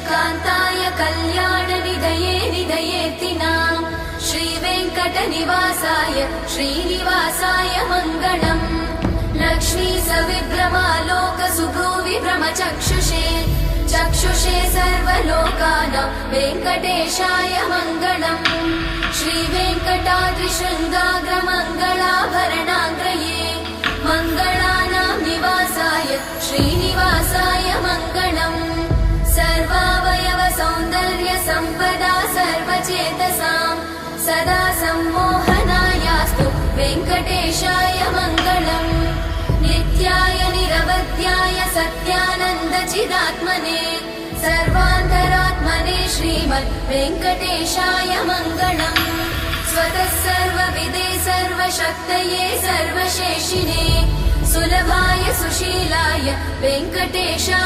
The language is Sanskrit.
कान्ताय कल्याणनिधये निधयेतिनाम् श्रीवेङ्कटनिवासाय श्रीनिवासाय मङ्गलम् लक्ष्मी सविभ्रमालोकसुभ्रूविभ्रमचक्षुषे चक्षुषे सर्वलोकानां वेङ्कटेशाय मङ्गलम् श्रीवेङ्कटाद्रिशृङ्गाग्रमङ्गलाभरणाग्रये मङ्गलानां निवासाय श्रीनिवासाय मङ्गलम् सर्वावयव सौन्दर्य सम्पदा सर्वचेतसां सदा सम्मोहनायास्तु वेङ्कटेशाय मङ्गलम् नित्याय निरवध्याय सत्यानन्दचिदात्मने सर्वान्तरात्मने श्रीमद् वेङ्कटेशाय मङ्गलम् स्वतः सर्वविदे सर्वशक्तये सर्वशेषिणे सुलभाय सुशीलाय वेङ्कटेशाय